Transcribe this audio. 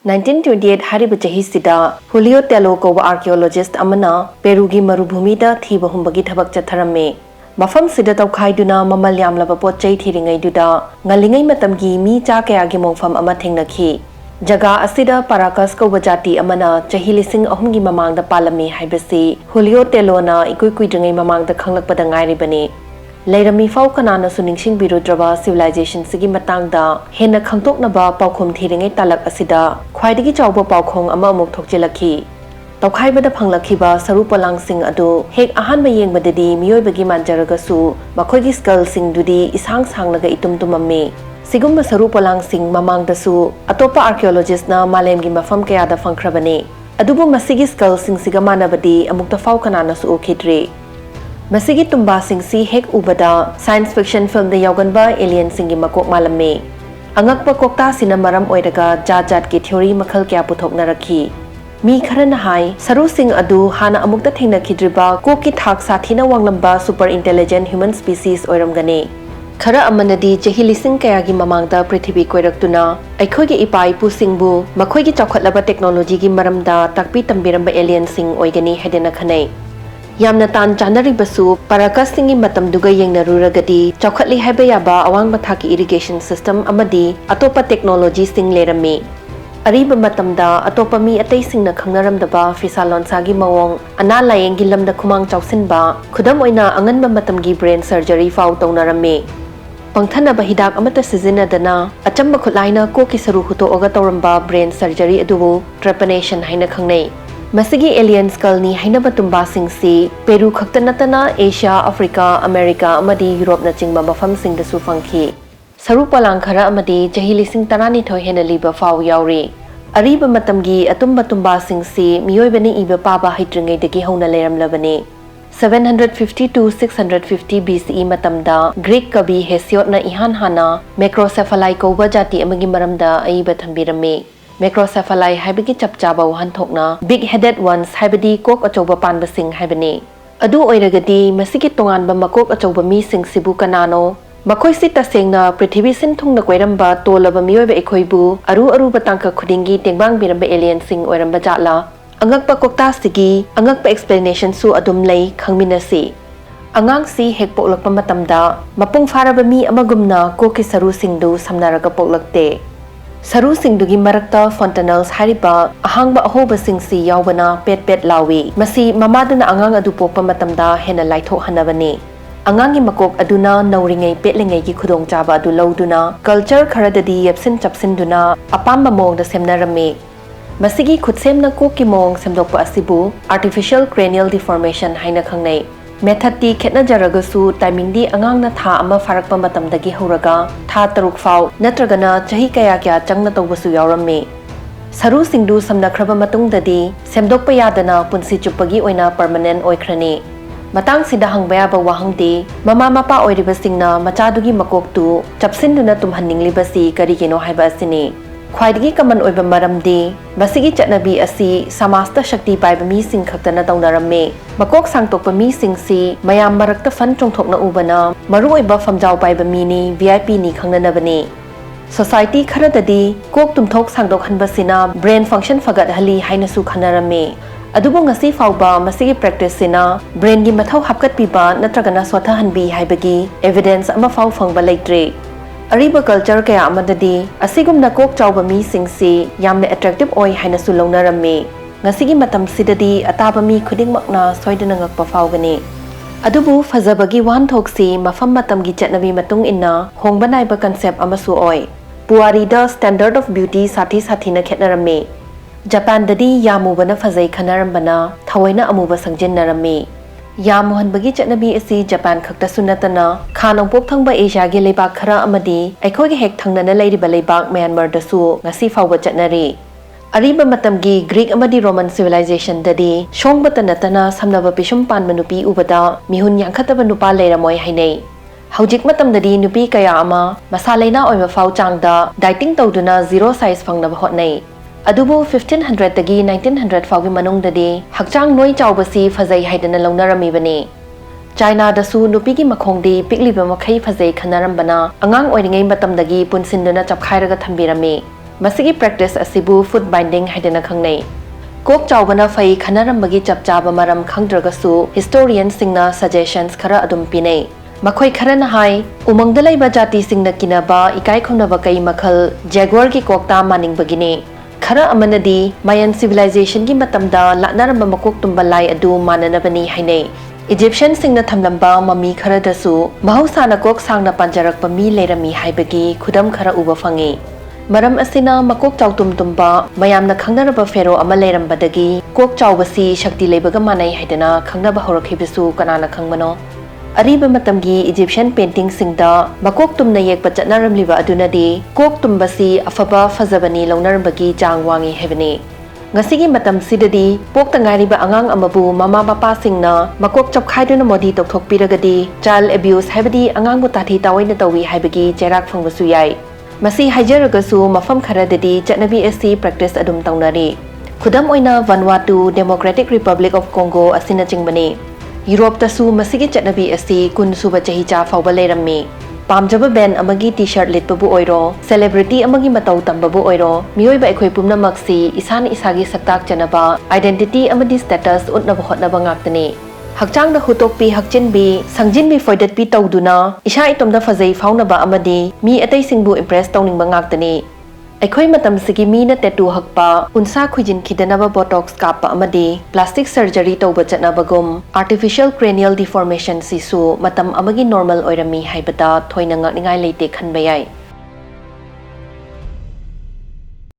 1928 hariba chahisida Julio Tello ko archaeologist amana Perugi marubhumida thiba humbagi thabak chatharame mafam sida tawkhaiduna mamal yamlaba pot chai thiringai duda ngalingai matamgi mi cha kaya gi mongfam ama thengnakhi jaga asida Paracas ko jati amana chahi lising ahumgi mamangda palami haibasi Julio Tello na ikui kuidringai mamangda khanglakpada ngairibani Lairami fau kanana suningsing birudraba civilization sigi matangda hena khangtoknaba paukhom thiringai talak asida khwaidagi chawba paukhong ama amuk thokjelakhi tawkhaibada phanglakhiba saru palang sing adu hek ahanba yengbadadi miyoibagi manjaragasu makhoigi skull sing dudi isang sanglaga itumtumame sigumba saru palang sing mamangdasu atopa archaeologist na malemgi mafam kayada phangkhrabane adubu masigi skull sing siga manabadi amukta fau kanana su okhidre Masigi tumba sing si hek ubada science fiction film da yauganba alien singi makok malame angakpa kokta sina maram oiraga jat ki theory makhal kya puthoknarakhi mi kharana hai saru sing adu hana amukta thengna khidriba koki thak sathina wanglamba super intelligent human species oiramgane khara amanadi chahi lising kaya gi mamangda prithvi koiraktuna aikhogi ipai pu singbu makhoigi chawkhatlaba technology gi maramda takpi tambiramba alien sing oigani hedena khanai Yamna tan janari basu Paracas singi matam duga yengna ruragadi chawkhatli haiba yaba awang mathaki irrigation system amadi atopa technology sing lerami ariba matamda atopa mi atai singna khangnaramdaba fisalon sagi mawong ana layengi lamda khumang chawsinba khudam oina anganba matamgi brain surgery fau tawnarame pangthana ba hidak amata sizinadana achamba khulaina koki saru huto oga tawramba brain surgery adubu Trepanation haina khangnei Masigi alien skull ni hainaba tumba sing si Peru khaktanatana Asia, Africa, America amadi Europe na chingba mafam sing da su fangki saru palang khara amadi chahi lising tarani thoi hena liba fau yauri ariba matamgi atumba tumba sing si miyoibani iba paba haitringai dagi hauna leram labani 750 to 650 BCE matamda Greek kabi Hesiod na ihan hana macrocephaly ko jati amagi maramda aiba thambirame Macrocephaly haibagi chapchaba wahan thokna big headed ones haibadi kok achoba panba sing haibani adu oiragadi masigi tonganba makok achoba mi sing sibu kanano makhoi si tasengna prithvi sin thungna koiramba tolaba miyoiba ekhoibu aru batangka khudingi tengbang biramba alien sing oiramba jatla angakpa kokta sigi angakpa explanation su adum lei khangminasi angang si hek poklakpa matamda mapung faraba mi amagumna koki saru singdu samnaraga poklakte Saru singdugi marakta fontanels hariba ahangba ahoba singsi yaubana pet lawi masi mamadana angang adu pokpa matamda hena laitho hanabani angangi makok aduna nauringai petlingai gi khudong chaba adu lauduna culture kharadadi yapsin chapsinduna apamba mongda semnarame masigi khutsemna koki mong semdokpa asibu artificial cranial deformation haina khangnai method ti khetna jaragasu timing di angang na tha ama farakpa matamdagi horaga tha taruk fau natragana chahi kaya changna tawbasu yaurame saru singdu samna khraba matungdadi semdokpa yadana punsi chupagi oina permanent oikhrani matang sida hangbaya ba wahangdi mama mapa oiriba singna machadugi makoktu chapsinduna tumhanninglibasi karigeno haiba asini khwaidagi kaman oiba maramdi masigi chatnabi asi samasta shakti paiba mi sing khaktana tawnarame makok sangtokpa mi sing si mayam marakta fan chongthokna ubana maru oiba famjau paiba mi ni VIP ni khangnanabani society kharadadi kok tumthok sangdok hanbasina brain function fagat hali haina su khanarame adubu ngasi fauba masigi practice sina brain gi mathau hapkat piba natragana swatha hanbi haibagi evidence ama fau fangba leitre Ariba culture kaya amadadi asigumna kok chawba mi singsi yamna attractive oi haina su lawnarame ngasigi matam sidadi ataba mi khudingmakna soidana ngakpa faugani adubu fazabagi wan thoksi mafam matamgi chatnabi matung inna hongba naiba concept amasu oi puari da standard of beauty sathi na khetnarame Japan dadi yamubana fazai khanarambana thawaina amuba sangjennarame Yamuhan bagi chatnabi asi Japan khakta sunatana khanong pok thangba Asia gi leibak khara amadi aikoi gi hek thangnana leiriba leibak Myanmar dasu ngasi fawba chatnari ariba matamgi Greek amadi Roman civilization dadi shongba tanatana samnaba pishum pan manupi ubada mihun yangkhataba nupa leiramoi hainei haujik matamdadi nupi kaya ama masalaina oima faw changda dieting tawduna zero size fangnaba hotnai adubu 1500 tagi 1900 fawgi manungdadi hakchang noi chawbasi fazai haidana lawnarami bani China dasu nupigi makhongdi pikliba makhai fazai khanarambana angang oiringai matamdagi punsinduna chapkhairaga thambirami ꯃꯁꯤꯒꯤ practice ꯑꯁꯤꯕꯨ foot binding ꯍꯥꯏꯗꯅ ꯈꯪꯅꯩ ꯀꯣꯛ ꯆꯥꯎꯕꯅ ꯐꯩ ꯈꯟꯅꯔꯝꯕꯒꯤ ꯆꯞ ꯆꯥꯕ ꯃꯔꯝ ꯈꯪꯗ꯭ꯔꯒꯁꯨ ꯍꯤꯁꯇꯣꯔꯤꯌꯟꯁꯤꯡꯅ ꯁꯖꯦꯁꯟꯁ ꯈꯔ ꯑꯗꯨꯝ ꯄꯤꯅꯩ ꯃꯈꯣꯏ ꯈꯔꯅ ꯍꯥꯏ ꯎꯃꯪꯗ ꯂꯩꯕ ꯖꯥꯇꯤꯁꯤꯡꯅ ꯀꯤꯅꯕ ꯏꯀꯥꯏ ꯈꯨꯝꯅꯕ ꯀꯩ ꯃꯈꯜ ꯖꯦꯒꯋꯔꯒꯤ ꯀꯣꯛꯇ ꯃꯥꯅꯤꯡꯕꯒꯤꯅꯤ ꯈꯔ ꯑꯃꯅꯗꯤ ꯃꯌꯟ ꯁꯤꯚꯤꯂꯥꯏꯖꯦꯁꯟꯒꯤ ꯃꯇꯝꯗ ꯂꯥꯠꯅꯔꯝꯕ ꯃꯀꯣꯛ ꯇꯨꯝꯕ ꯂꯥꯏ ꯑꯗꯨ ꯃꯥꯟꯅꯅꯕꯅꯤ ꯍꯥꯏꯅꯩ ꯏꯖꯤꯞꯁꯤꯌꯟꯁꯤꯡꯅ ꯊꯝꯂꯝꯕ ꯃꯃꯤ ꯈꯔꯗꯁꯨ ꯃꯍꯧꯁꯥꯅ ꯀꯣꯛ ꯁꯥꯡꯅ ꯄꯥꯟꯖꯔꯛꯄ ꯃꯤ ꯂꯩꯔꯝꯃꯤ ꯍꯥꯏꯕꯒꯤ ꯈꯨꯗꯝ ꯈꯔ ꯎꯕ ꯐꯪꯏ ꯃꯔꯝ ꯑꯁꯤꯅ ꯃꯀꯣꯛ ꯆꯥꯎꯇꯨꯝ ꯇꯨꯝꯕ ꯃꯌꯥꯝꯅ ꯈꯪꯅꯔꯕ ꯐꯦꯔꯣ ꯑꯃ ꯂꯩꯔꯝꯕꯗꯒꯤ ꯀꯣꯛ ꯆꯥꯎꯕꯁꯤ ꯁꯛꯇꯤ ꯂꯩꯕꯒ ꯃꯥꯟꯅꯩ ꯍꯥꯏꯗꯅ ꯈꯪꯅꯕ ꯍꯧꯔꯛꯈꯤꯕꯁꯨ ꯀꯅꯥꯅ ꯈꯪꯕꯅꯣ ꯑꯔꯤꯕ ꯃꯇꯝꯒꯤ ꯏꯖꯤꯞꯁꯤꯌꯟ ꯄꯦꯟꯇꯤꯡꯁꯤꯡꯗ ꯃꯀꯣꯛ ꯇꯨꯝꯅ ꯌꯦꯛꯄ ꯆꯠꯅꯔꯝꯂꯤꯕ ꯑꯗꯨꯅꯗꯤ ꯀꯣꯛ ꯇꯨꯝꯕꯁꯤ ꯑꯐꯕ ꯐꯖꯕꯅꯤ ꯂꯧꯅꯔꯝꯕꯒꯤ ꯆꯥꯡ ꯋꯥꯡꯏ ꯍꯥꯏꯕꯅꯤ ꯉꯁꯤꯒꯤ ꯃꯇꯝꯁꯤꯗꯗꯤ ꯄꯣꯛꯇ ꯉꯥꯏꯔꯤꯕ ꯑꯉꯥꯡ ꯑꯃꯕꯨ ꯃꯃꯥ ꯃꯄꯥꯁꯤꯡꯅ ꯃꯀꯣꯛ ꯆꯞꯈꯥꯏꯗꯨꯅ ꯃꯣꯗꯤ ꯇꯧꯊꯣꯛꯄꯤꯔꯒꯗꯤ ꯆꯥꯏꯜ ꯑꯦꯕ꯭ꯌꯨꯁ ꯍꯥꯏꯕꯗꯤ ꯑꯉꯥꯡꯕꯨ ꯇꯥꯊꯤ ꯇꯥꯑꯣꯏꯅ ꯇꯧꯏ ꯍꯥꯏꯕꯒꯤ ꯆꯩꯔꯥꯛ ꯐꯪꯕꯁꯨ ꯌꯥꯏ ꯃꯁꯤ ꯍꯥꯏꯖꯔꯒꯁꯨ ꯃꯐꯝ ꯈꯔꯗꯗꯤ ꯆꯠꯅꯕꯤ ꯑꯁꯤ ꯄ꯭ꯔꯦꯛꯇꯤꯁ ꯑꯗꯨꯝ ꯇꯧꯅꯔꯤ ꯈꯨꯗꯝ ꯑꯣꯏꯅ ꯚꯥꯅꯨꯑꯥꯇꯨ ꯗꯦꯃꯣꯀ꯭ꯔꯦꯇꯤक ꯔꯤꯄꯕ꯭ꯂꯤꯛ ꯑꯣꯐ ꯀꯣꯡꯒꯣ ꯑꯁꯤꯅꯆꯤꯡꯕꯅꯤ ꯌꯨꯔꯣꯞꯇꯁꯨ ꯃꯁꯤꯒꯤ ꯆꯠꯅꯕꯤ ꯑꯁꯤ 10 ꯁꯨꯕ ꯆꯍꯤꯆꯥ ꯐꯥꯎꯕ ꯂꯩꯔꯝꯃꯤ ꯄꯥꯝꯖꯕ ꯕꯦꯟ ꯑꯃꯒꯤ ꯇꯤ-ꯁꯔꯠ ꯂꯤꯠꯄꯕꯨ ꯑꯣꯏꯔꯣ ꯁꯦꯂꯦꯕ꯭रिꯇꯤ ꯑꯃꯒꯤ ꯃꯇꯧ ꯇꯝꯕꯕꯨ ꯑꯣꯏꯔꯣ ꯃꯤꯑꯣꯏꯕ ꯑꯩꯈꯣꯏ ꯄꯨꯝꯅꯃꯛꯁꯤ ꯏꯁꯥꯅ ꯏꯁꯥꯒꯤ ꯁꯛꯇꯥꯛꯆꯅꯕ ꯑꯥꯏꯗꯦꯟꯇꯤꯇꯤ ꯑꯃꯗꯤ ꯁ꯭ꯇꯦꯇꯁ ꯎꯠꯅꯕ ꯍꯣꯠꯅꯕ ꯉꯥꯛꯇꯅꯤ ꯍꯛꯆꯥꯡꯗ ꯍꯨꯠꯇꯣꯛꯄꯤ ꯍꯛꯆꯤꯟꯕꯤ ꯁꯪꯖꯤꯟꯕꯤ ꯐꯣꯏꯗꯠꯄꯤ ꯇꯧꯗꯨꯅ ꯏꯁꯥ ꯏꯇꯣꯝꯗ ꯐꯖꯩ ꯐꯥꯎꯅꯕ ꯑꯃꯗꯤ ꯃꯤ ꯑꯇꯩꯁꯤꯡꯕꯨ ꯏꯝꯄ꯭ꯔꯦꯁ ꯇꯧꯅꯤꯡꯕ ꯉꯥꯛꯇꯅꯤ ꯑꯩꯈꯣꯏ ꯃꯇꯝꯁꯤꯒꯤ ꯃꯤꯅ ꯇꯦꯇꯨ ꯍꯛꯄ ꯎꯟꯁꯥ ꯈꯨꯏꯖꯤꯟꯈꯤꯗꯅꯕ ꯕꯣꯇꯣꯛꯁ ꯀꯥꯞꯄ ꯑꯃꯗꯤ ꯄ꯭ꯂꯥꯁꯇꯤꯛ ꯁꯔꯖꯔꯤ ꯇꯧꯕ ꯆꯠꯅꯕꯒꯨꯝ ꯑꯥꯔꯇꯤꯐꯤஷꯤꯌꯦꯜ ꯀ꯭ꯔꯦꯅꯤꯌꯦꯜ ꯗꯤꯐꯣꯔꯃꯦꯁꯟ ꯁꯤꯁꯨ ꯃꯇꯝ ꯑꯃꯒꯤ ꯅꯣꯔꯃꯦꯜ ꯑꯣꯏꯔꯝꯃꯤ ꯍꯥꯏꯕꯗ ꯊꯣꯏꯅ ꯉꯛꯅꯤꯡꯉꯥꯏ ꯂꯩꯇꯦ ꯈꯟꯕ ꯌꯥꯏ